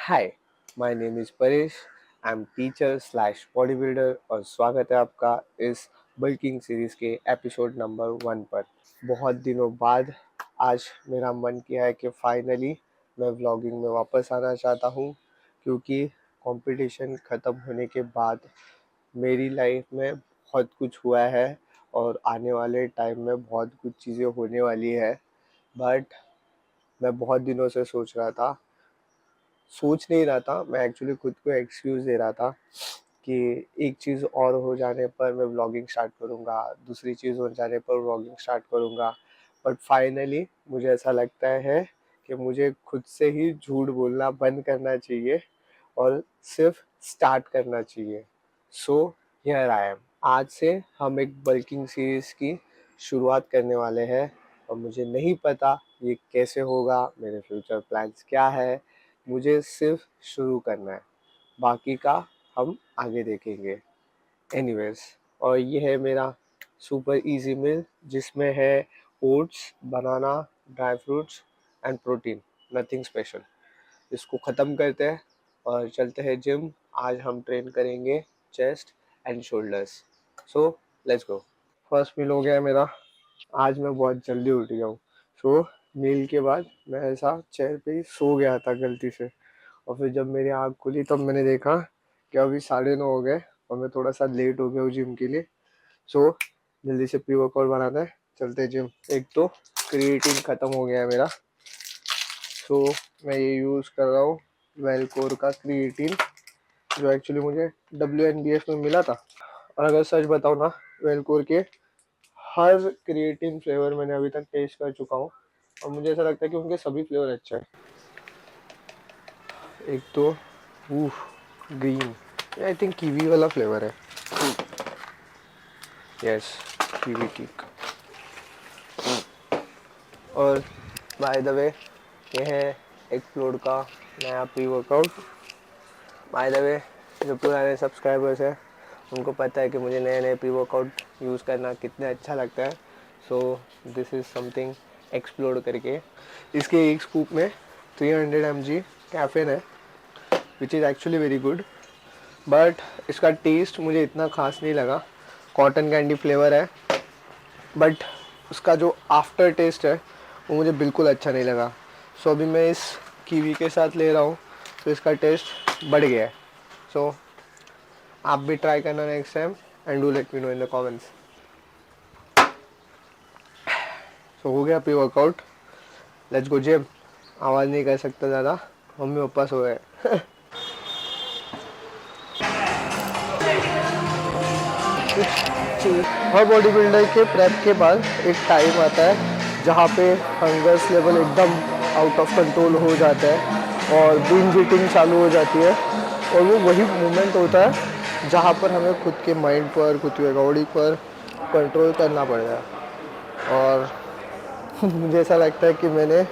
Hi, my name is Paresh. I am teacher slash body builder और स्वागत है आपका इस बल्किंग सीरीज़ के एपिसोड नंबर 1 पर। बहुत दिनों बाद आज मेरा मन किया है कि फाइनली मैं व्लॉगिंग में वापस आना चाहता हूँ, क्योंकि कंपटीशन ख़त्म होने के बाद मेरी लाइफ में बहुत कुछ हुआ है और आने वाले टाइम में बहुत कुछ चीज़ें होने वाली है। बट मैं बहुत दिनों से सोच नहीं रहा था, मैं एक्चुअली खुद को एक्सक्यूज़ दे रहा था कि एक चीज़ और हो जाने पर मैं व्लॉगिंग स्टार्ट करूँगा, दूसरी चीज़ हो जाने पर व्लॉगिंग स्टार्ट करूँगा। बट फाइनली मुझे ऐसा लगता है कि मुझे खुद से ही झूठ बोलना बंद करना चाहिए और सिर्फ स्टार्ट करना चाहिए। So here I am. आज से हम एक बल्किंग सीरीज़ की शुरुआत करने वाले हैं और मुझे नहीं पता ये कैसे होगा, मेरे फ्यूचर प्लान्स क्या है। मुझे सिर्फ शुरू करना है, बाकी का हम आगे देखेंगे। एनीवेज, और ये है मेरा सुपर इजी मील जिसमें है oats, banana, dry fruits and protein, nothing special. इसको ख़त्म करते हैं और चलते हैं जिम। आज हम ट्रेन करेंगे chest and shoulders. So let's go. First meal हो गया है मेरा। आज मैं बहुत जल्दी उठ गया हूँ। सो मील के बाद मैं ऐसा चेयर पे ही सो गया था गलती से, और फिर जब मेरी आँख खुली तब मैंने देखा कि अभी 9:30 हो गए और मैं थोड़ा सा लेट हो गया हूँ जिम के लिए। सो जल्दी से प्री वर्कआउट बनाते हैं, चलते हैं जिम। एक तो क्रिएटिन ख़त्म हो गया है मेरा, सो मैं ये यूज़ कर रहा हूँ वेलकोर का क्रिएटिन, जो एक्चुअली मुझे WNBF में मिला था। और अगर सच बताऊँ ना, वेलकोर के हर क्रिएटिन फ्लेवर मैंने अभी तक टेस्ट कर चुका हूँ और मुझे ऐसा लगता है कि उनके सभी फ्लेवर अच्छे हैं। एक तो ग्रीन, आई थिंक कीवी वाला फ्लेवर है। Yes, kiwi cake. और बाय द वे, ये है एक्सप्लोड का नया pre workout. By the way, जो पुराने सब्सक्राइबर्स हैं उनको पता है कि मुझे नए नए प्री वर्कआउट यूज़ करना कितना अच्छा लगता है। So this is something explode करके। इसके एक स्कूप में 300 mg कैफीन है, which is actually very good. But इसका टेस्ट मुझे इतना ख़ास नहीं लगा। कॉटन कैंडी फ्लेवर है, बट उसका जो आफ्टर टेस्ट है वो मुझे बिल्कुल अच्छा नहीं लगा। सो अभी मैं इस कीवी के साथ ले रहा हूँ तो इसका टेस्ट बढ़ गया है। सो आप भी ट्राई करना next time and do let me know in the comments. So हो गया pre workout, let's go gym. आवाज़ नहीं कर सकता ज़्यादा, मम्मी पापा सो गए। हर बॉडी बिल्डर के प्रेप के बाद एक टाइम आता है जहाँ पे हंगर्स लेवल एकदम आउट ऑफ कंट्रोल हो जाता है और बिंज ईटिंग चालू हो जाती है। और वो वही मोमेंट होता है जहाँ पर हमें खुद के माइंड पर, खुद के बॉडी पर कंट्रोल करना पड़ता है। और मुझे ऐसा लगता है कि मैंने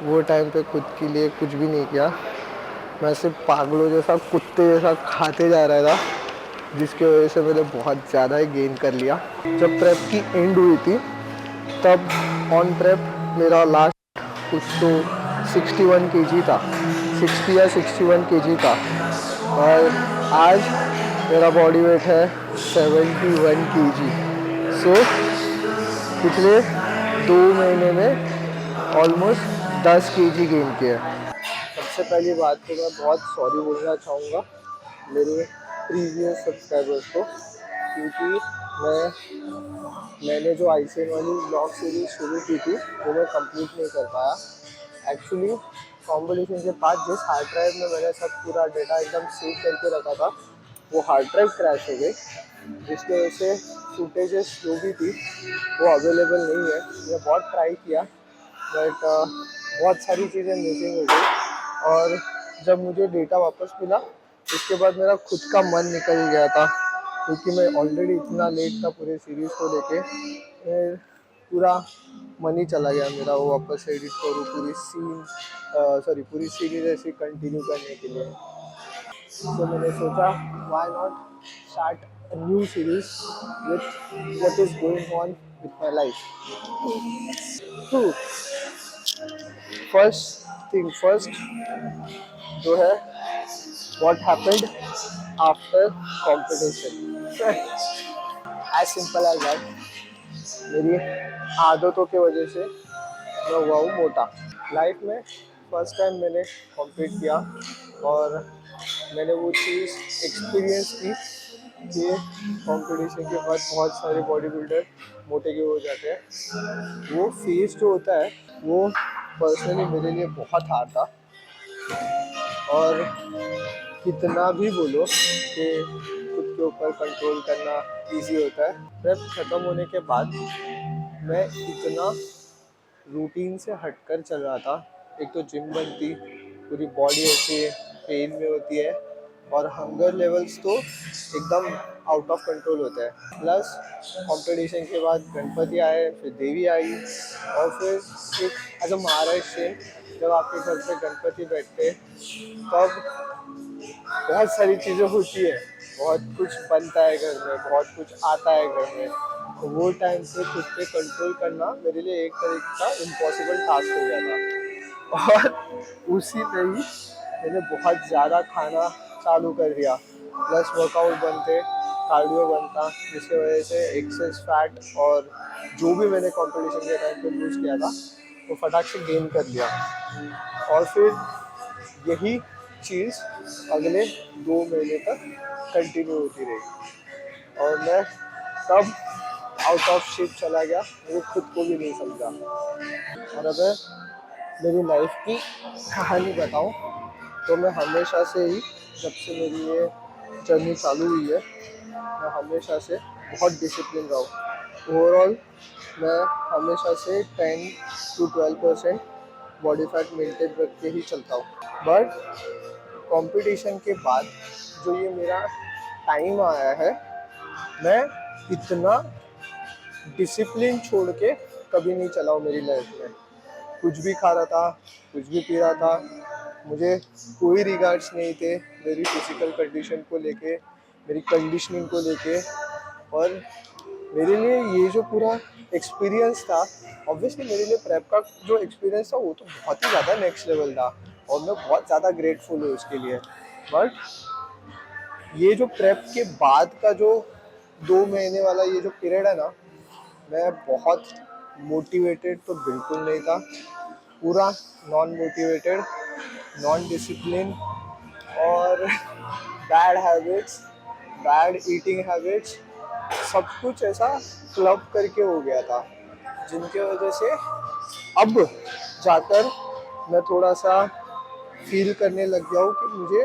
वो टाइम पे खुद के लिए कुछ भी नहीं किया। मैं सिर्फ पागलों जैसा, कुत्ते जैसा खाते जा रहा था, जिसकी वजह से मैंने बहुत ज़्यादा ही गेन कर लिया। जब प्रेप की एंड हुई थी तब ऑन प्रेप मेरा लास्ट कुछ तो 61 kg था, 60 या 61 kg था। और आज मेरा बॉडी वेट है 71 kg। सो पिछले 2 महीने में ऑलमोस्ट 10 kg गेन किया। सबसे पहली बात तो मैं बहुत सॉरी बोलना चाहूँगा मेरे प्रीवियस सब्सक्राइबर्स को, क्योंकि मैंने जो ICN वाली ब्लॉग सीरीज शुरू की थी वो मैं कंप्लीट नहीं कर पाया। एक्चुअली कॉम्पिटिशन के बाद जिस हार्ड ड्राइव में मैंने सब पूरा डेटा एकदम सेव करके रखा था वो हार्ड ड्राइव क्रैश हो गई, जिसकी वजह से फुटेजेस जो भी थी वो अवेलेबल नहीं है। मैंने बहुत ट्राई किया बट बहुत सारी चीज़ें मिसिंग हो गई। और जब मुझे डेटा वापस मिला उसके बाद मेरा खुद का मन निकल गया था, क्योंकि मैं ऑलरेडी इतना लेट था पूरे सीरीज़ को लेके। पूरा मन ही चला गया मेरा वो वापस एडिट करूँ पूरी सीरीज ऐसी कंटिन्यू करने के लिए। तो मैंने सोचा why not start a new series with what is going on with my life. तो फर्स्ट थिंग फर्स्ट जो है what happened after competition, as simple as that. मेरी आदतों की वजह से मैं हुआ हूँ मोटा। लाइफ में फर्स्ट टाइम मैंने कॉम्पीट किया और मैंने वो चीज़ एक्सपीरियंस की कि कंपटीशन के बाद बहुत सारे बॉडी बिल्डर मोटे के हो जाते हैं। वो फेज जो होता है वो पर्सनली मेरे लिए बहुत हार्ड था। और कितना भी बोलो कि खुद के ऊपर कंट्रोल करना इजी होता है, प्रेप खत्म होने के बाद मैं इतना रूटीन से हटकर चल रहा था। एक तो जिम बनती, पूरी बॉडी ऐसे पेन में होती है और हंगर लेवल्स तो एकदम आउट ऑफ कंट्रोल होता है। प्लस कंपटीशन के बाद गणपति आए, फिर देवी आई, और फिर एक एज अ महाराष्ट्रियन जब आपके घर पे गणपति बैठते तब बहुत सारी चीज़ें होती है, बहुत कुछ बनता है घर में, बहुत कुछ आता है घर में। तो वो टाइम पे खुद पे कंट्रोल करना मेरे लिए एक तरीके का इम्पॉसिबल टास्क हो गया था। और उसी में ही मैंने बहुत ज़्यादा खाना चालू कर दिया, प्लस वर्कआउट बनते, कार्डियो बनता, जिसकी वजह से एक्सेस फैट और जो भी मैंने कंपटीशन के टाइम पे लूज़ किया था वो फटाक से गेन कर लिया। और फिर यही चीज़ अगले 2 महीने तक कंटिन्यू होती रही और मैं तब आउट ऑफ शेप चला गया, मुझे खुद को भी नहीं समझा। और अगर मेरी लाइफ की कहानी बताऊं तो मैं हमेशा से ही, जब से मेरी ये जर्नी चालू हुई है, मैं हमेशा से बहुत डिसिप्लिन रहा हूँ। ओवरऑल मैं हमेशा से 10 to 12% बॉडी फैट मेंटेन रख के ही चलता हूँ। बट कंपटीशन के बाद जो ये मेरा टाइम आया है, मैं इतना डिसिप्लिन छोड़ के कभी नहीं चला हूँ मेरी लाइफ में। कुछ भी खा रहा था, कुछ भी पी रहा था, मुझे कोई रिगार्ड्स नहीं थे मेरी फिजिकल कंडीशन को लेके, मेरी कंडीशनिंग को लेके। और मेरे लिए ये जो पूरा एक्सपीरियंस था, ऑब्वियसली मेरे लिए प्रेप का जो एक्सपीरियंस था वो तो बहुत ही ज़्यादा नेक्स्ट लेवल था और मैं बहुत ज़्यादा ग्रेटफुल हूँ उसके लिए। बट ये जो प्रेप के बाद का जो 2 महीने वाला ये जो पीरियड है ना, मैं बहुत मोटिवेटेड तो बिल्कुल नहीं था, पूरा नॉन मोटिवेटेड, नॉन डिसिप्लिन और bad habits, bad eating habits, सब कुछ ऐसा क्लब करके हो गया था, जिनके वजह से अब जाकर मैं थोड़ा सा फील करने लग गया हूँ कि मुझे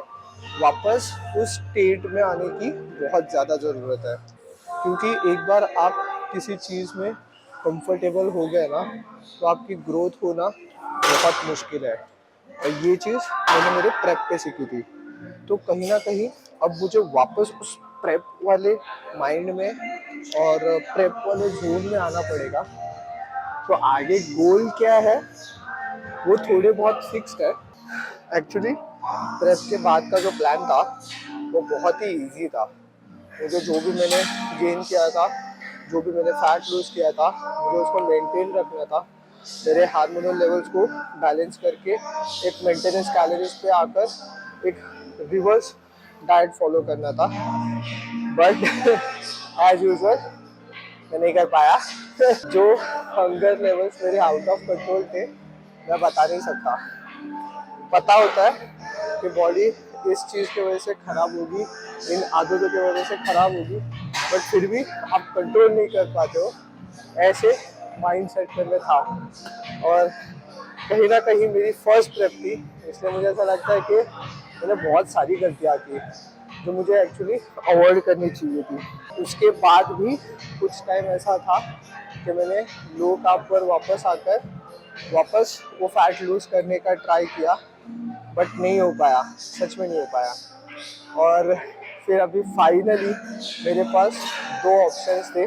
वापस उस स्टेट में आने की बहुत ज़्यादा ज़रूरत है। क्योंकि एक बार आप किसी चीज़ में कंफर्टेबल हो गए ना, तो आपकी ग्रोथ होना बहुत मुश्किल है। और ये चीज़ मैंने मेरे प्रेप पे सीखी थी। तो कहीं ना कहीं अब मुझे वापस उस प्रेप वाले माइंड में और प्रेप वाले जोन में आना पड़ेगा। तो आगे गोल क्या है वो थोड़े बहुत फिक्स्ड है। एक्चुअली प्रेप के बाद का जो प्लान था वो बहुत ही इजी था। मुझे जो भी मैंने गेन किया था, जो भी मैंने फैट लूज़ किया था, मुझे उसको मेंटेन रखना था, मेरे हार्मोनल लेवल्स को बैलेंस करके एक मेंटेनेंस कैलोरीज पे आकर एक रिवर्स डाइट फॉलो करना था। बट एज यूजुअल मैं नहीं कर पाया। जो हंगर लेवल्स मेरे आउट ऑफ कंट्रोल थे, मैं बता नहीं सकता। पता होता है कि बॉडी इस चीज़ की वजह से ख़राब होगी, इन आदतों की वजह से ख़राब होगी, बट फिर भी आप कंट्रोल नहीं कर पाते हो, ऐसे माइंड सेट में मैं था। और कहीं ना कहीं मेरी फर्स्ट प्रेप थी, इसलिए मुझे ऐसा लगता है कि मैंने बहुत सारी गलतियाँ की जो मुझे एक्चुअली अवॉइड करनी चाहिए थी। उसके बाद भी कुछ टाइम ऐसा था कि मैंने लो कार्ब पर वापस आकर वापस वो फैट लूज़ करने का ट्राई किया, बट नहीं हो पाया, सच में नहीं हो पाया। और फिर अभी फाइनली मेरे पास 2 ऑप्शंस थे,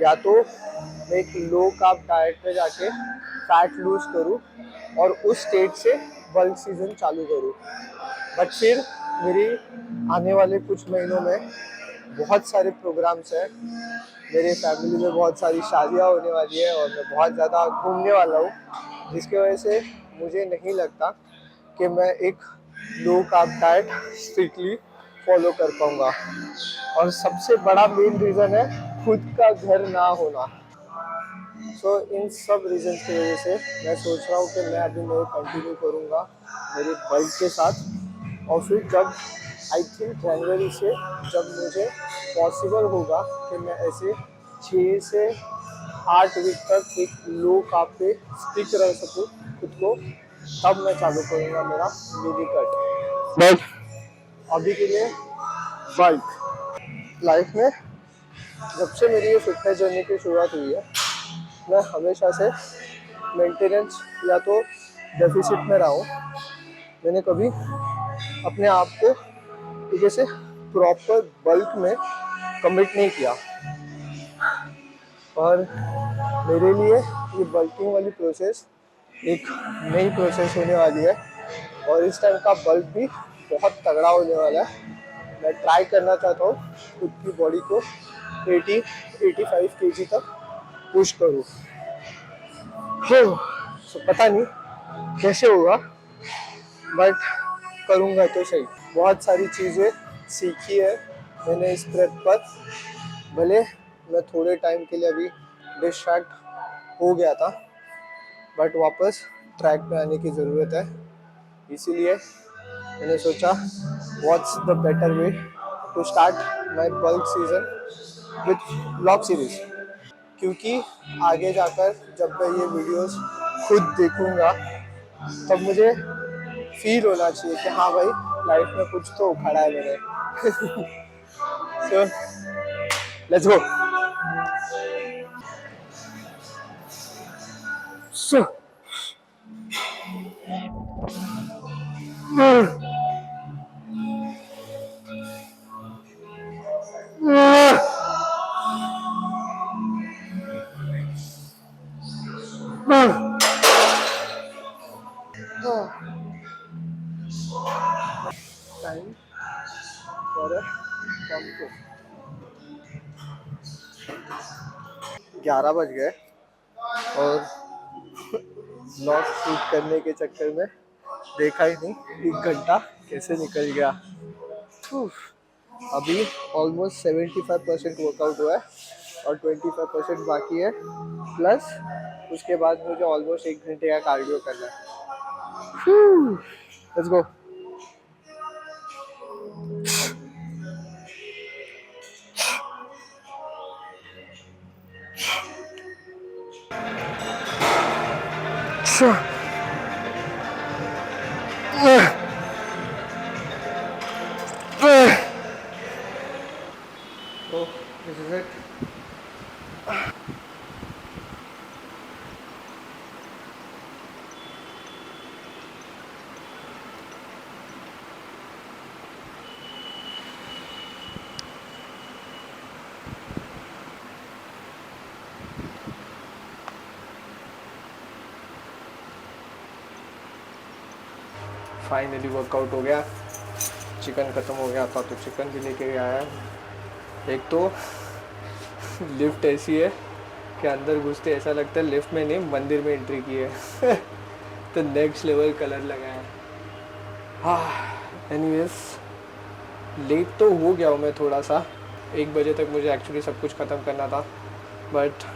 या तो मैं एक लो कार्ब डाइट पे जाके फैट लूज़ करूँ और उस स्टेट से बल्क सीजन चालू करूँ। बट फिर मेरी आने वाले कुछ महीनों में बहुत सारे प्रोग्राम्स हैं, मेरे फैमिली में बहुत सारी शादियाँ होने वाली है और मैं बहुत ज़्यादा घूमने वाला हूँ, जिसकी वजह से मुझे नहीं लगता कि मैं एक low carb diet strictly follow कर पाऊँगा। और सबसे बड़ा मेन रीज़न है खुद का घर ना होना। इन सब रीजन की वजह से मैं सोच रहा हूँ कि मैं अभी मैं कंटिन्यू करूँगा मेरे बल्क के साथ। और फिर जब आई थिंक जनवरी से जब मुझे पॉसिबल होगा कि मैं ऐसे 6 से 8 वीक तक एक लो कार्ब पे स्टिक रह सकूँ खुद को, तब मैं चालू करूँगा मेरा मिनी कट। बट अभी के लिए बल्क लाइफ में जब से मेरी ये फिटनेस जर्नी की शुरुआत हुई है, मैं हमेशा से मेंटेनेंस या तो डेफिसिट में रहा हूँ। मैंने कभी अपने आप को ठीक से प्रॉपर बल्क में कमिट नहीं किया। और मेरे लिए ये बल्किंग वाली प्रोसेस एक नई प्रोसेस होने वाली है। और इस टाइम का बल्क भी बहुत तगड़ा होने वाला है। मैं ट्राई करना चाहता हूँ खुद की बॉडी को 80-85 kg तक पुश करूँ। तो पता नहीं कैसे होगा, बट करूँगा तो सही। बहुत सारी चीज़ें सीखी है मैंने इस प्रेप पर। भले मैं थोड़े टाइम के लिए अभी डिस्ट्रैक्ट हो गया था, बट वापस ट्रैक पे आने की ज़रूरत है। इसीलिए मैंने सोचा what's the better way to start my bulk season with vlog series. क्योंकि आगे जाकर जब मैं ये वीडियोस खुद देखूंगा तब मुझे फील होना चाहिए कि हाँ भाई लाइफ में कुछ तो उखाड़ा है मैंने। सो let's go. So time for a pump. 11 बज गए और ब्लॉग शूट करने के चक्कर में देखा ही नहीं 1 घंटा कैसे निकल गया। अभी ऑलमोस्ट 75% वर्कआउट हुआ है और 25% बाकी है। प्लस उसके बाद मुझे ऑलमोस्ट 1 घंटे का कार्डियो करना है। Let's go. तो this is it. Finally workout हो गया। चिकन ख़त्म हो गया था तो चिकन भी लेके आया। एक तो लिफ्ट ऐसी है कि अंदर घुसते ऐसा लगता है लिफ्ट में नहीं मंदिर में एंट्री की है। तो नेक्स्ट लेवल कलर लगा है। हाँ एनीवेज लेट तो हो गया हूँ मैं थोड़ा सा। 1 बजे तक मुझे एक्चुअली सब कुछ ख़त्म करना था, बट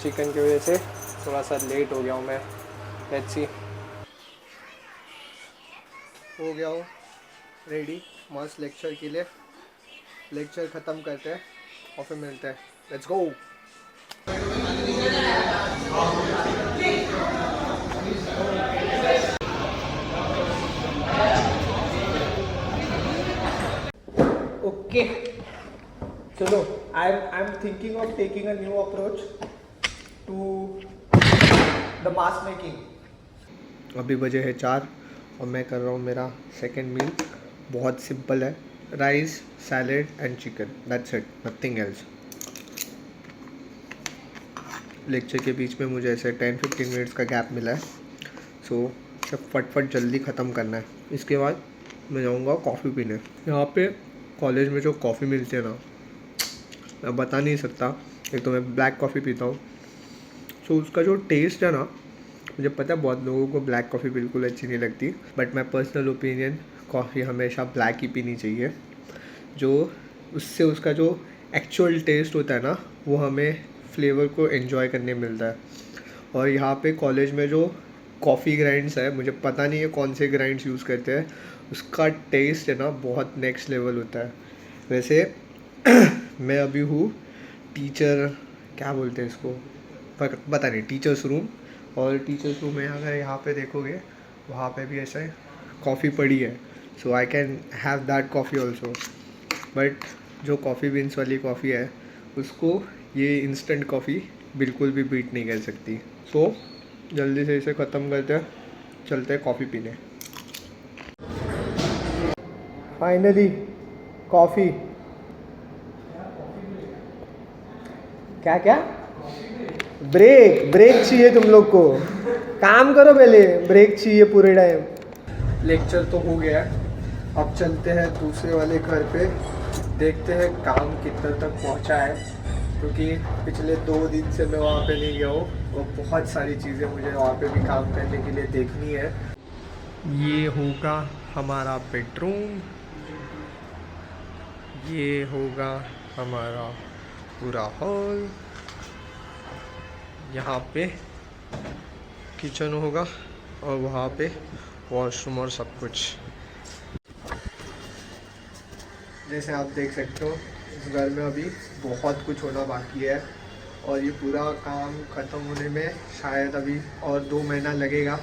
चिकन की वजह से थोड़ा सा लेट हो गया हूँ मैं। Let's see. हो गया हूँ रेडी मस्त लेक्चर के लिए। लेक्चर ख़त्म करते हैं और फिर मिलते हैं। Let's go. ओके चलो I am thinking of taking a new approach to the mass making. अभी बजे है 4 और मैं कर रहा हूँ मेरा सेकंड मील। बहुत सिंपल है, rice salad and chicken, that's it, nothing else. Lecture के बीच में मुझे ऐसे 10-15 मिनट्स का गैप मिला है। सो सब फटफट जल्दी ख़त्म करना है। इसके बाद मैं जाऊँगा कॉफ़ी पीने। यहाँ पे कॉलेज में जो कॉफ़ी मिलती है ना, मैं बता नहीं सकता। एक तो मैं ब्लैक कॉफ़ी पीता हूँ, सो उसका जो टेस्ट है ना मुझे पता है बहुत लोगों को ब्लैक कॉफ़ी बिल्कुल अच्छी नहीं लगती, but my personal opinion, coffee हमेशा ब्लैक ही पीनी चाहिए। जो उससे उसका जो एक्चुअल टेस्ट होता है ना, वो हमें फ्लेवर को एंजॉय करने मिलता है। और यहाँ पे कॉलेज में जो कॉफ़ी ग्राइंड्स है, मुझे पता नहीं है कौन से ग्राइंड्स यूज़ करते हैं, उसका टेस्ट है ना बहुत नेक्स्ट लेवल होता है। वैसे मैं अभी हूँ टीचर, क्या बोलते हैं इसको, पता नहीं, टीचर्स रूम। और टीचर्स रूम में अगर यहाँ पे देखोगे, वहाँ पे भी ऐसे कॉफ़ी पड़ी है, so I can have that coffee also. But जो कॉफ़ी बीन्स वाली कॉफ़ी है, उसको ये इंस्टेंट कॉफ़ी बिल्कुल भी बीट नहीं कर सकती। सो जल्दी से इसे ख़त्म करते हैं, चलते हैं कॉफ़ी पीने। Finally coffee. क्या क्या ब्रेक ब्रेक चाहिए तुम लोग को, काम करो पहले, ब्रेक चाहिए पूरे टाइम। लेक्चर तो हो गया, अब चलते हैं दूसरे वाले घर पे, देखते हैं काम कितना तक पहुंचा है, क्योंकि पिछले 2 दिन से मैं वहाँ पे नहीं गया हूँ और बहुत सारी चीज़ें मुझे वहाँ पे भी काम करने के लिए देखनी है। ये होगा हमारा बेडरूम, ये होगा हमारा पूरा हॉल, यहाँ पे किचन होगा और वहाँ पे वॉशरूम और सब कुछ। जैसे आप देख सकते हो, इस घर में अभी बहुत कुछ होना बाकी है और ये पूरा काम ख़त्म होने में शायद अभी और 2 महीना लगेगा।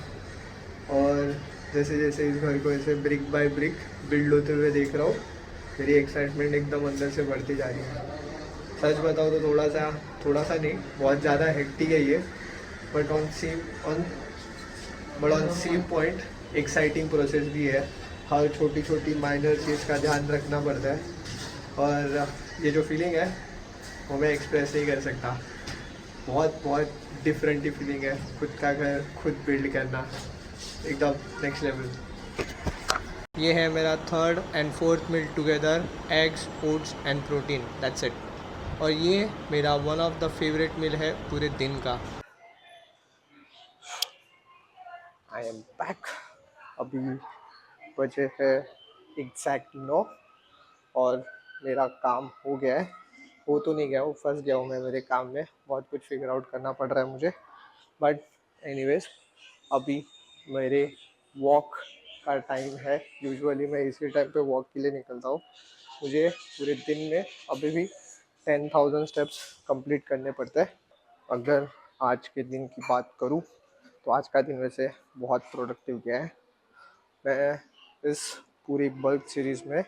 और जैसे जैसे इस घर को ऐसे ब्रिक बाय ब्रिक बिल्ड होते हुए देख रहा हूँ, मेरी एक्साइटमेंट एकदम अंदर से बढ़ती जा रही है। सच बताओ तो थोड़ा सा नहीं, बहुत ज़्यादा हेक्टिक है ये, but on same point exciting process भी है। हर छोटी छोटी माइनर चीज़ का ध्यान रखना पड़ता है और ये जो फीलिंग है वो मैं एक्सप्रेस नहीं कर सकता। बहुत बहुत डिफरेंट ही फीलिंग है, खुद का घर खुद बिल्ड करना, एकदम नेक्स्ट लेवल। ये है मेरा 3rd and 4th meal together, eggs, oats and protein, that's it. और ये मेरा one of the favourite meal है पूरे दिन का। I am back. अभी बजे है एग्जैक्ट 9 और मेरा काम हो गया है। हो तो नहीं गया हूँ, फंस गया हूँ मैं मेरे काम में, बहुत कुछ फिगर आउट करना पड़ रहा है मुझे। बट एनीवेज, अभी मेरे वॉक का टाइम है। यूजुअली मैं इसी टाइम पे वॉक के लिए निकलता हूँ। मुझे पूरे दिन में अभी भी 10,000 स्टेप्स कंप्लीट करने पड़ते हैं। अगर आज के दिन की बात करूँ तो आज का दिन वैसे बहुत प्रोडक्टिव गया है। मैं इस पूरी बल्क सीरीज़ में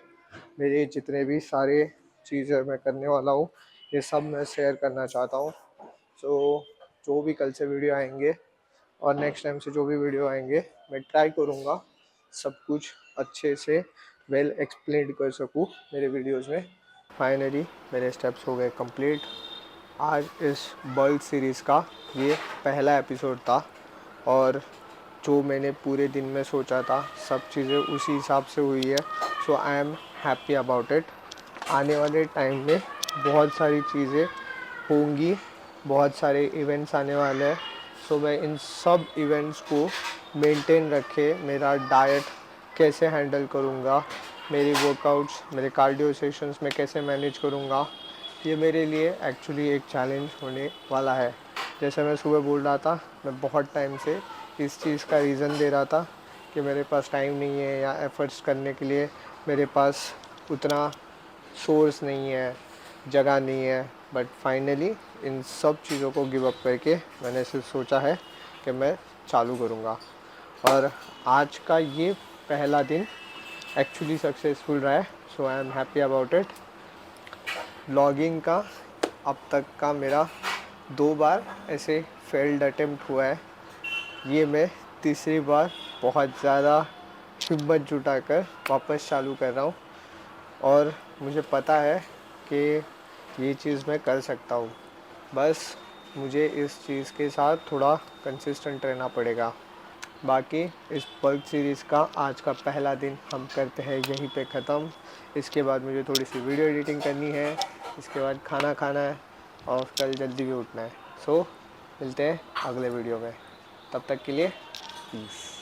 मेरे जितने भी सारे चीज़ें मैं करने वाला हूँ, ये सब मैं शेयर करना चाहता हूँ। सो जो भी कल से वीडियो आएंगे और नेक्स्ट टाइम से जो भी वीडियो आएंगे, मैं ट्राई करूँगा सब कुछ अच्छे से वेल एक्सप्लेन कर सकूँ मेरे वीडियोज़ में। फाइनली मेरे स्टेप्स हो गए कंप्लीट। आज इस बल्क सीरीज़ का ये पहला एपिसोड था और जो मैंने पूरे दिन में सोचा था सब चीज़ें उसी हिसाब से हुई है। So I am happy about it. आने वाले टाइम में बहुत सारी चीज़ें होंगी, बहुत सारे इवेंट्स आने वाले हैं। सो मैं इन सब इवेंट्स को मेंटेन रखे मेरा डाइट कैसे हैंडल करूँगा, मेरी वर्कआउट्स, मेरे कार्डियो सेशंस में कैसे मैनेज करूँगा, ये मेरे लिए एक्चुअली एक चैलेंज होने वाला है। जैसे मैं सुबह बोल रहा था, मैं बहुत टाइम से इस चीज़ का रीज़न दे रहा था कि मेरे पास टाइम नहीं है या एफ़र्ट्स करने के लिए मेरे पास उतना सोर्स नहीं है, जगह नहीं है। बट फाइनली इन सब चीज़ों को गिव अप करके मैंने सिर्फ सोचा है कि मैं चालू करूँगा। और आज का ये पहला दिन एक्चुअली सक्सेसफुल रहा है। So I am happy about it. Logging का अब तक का मेरा 2 बार ऐसे फेल्ड अटेम्प्ट हुआ है। ये मैं तीसरी बार बहुत ज़्यादा हिम्मत जुटाकर वापस चालू कर रहा हूँ और मुझे पता है कि ये चीज़ मैं कर सकता हूँ। बस मुझे इस चीज़ के साथ थोड़ा कंसिस्टेंट रहना पड़ेगा। बाकी इस बल्क सीरीज़ का आज का पहला दिन हम करते हैं यहीं पे ख़त्म। इसके बाद मुझे थोड़ी सी वीडियो एडिटिंग करनी है, इसके बाद खाना खाना है और कल जल्दी भी उठना है। सो मिलते हैं अगले वीडियो में। तब तक के लिए पीस।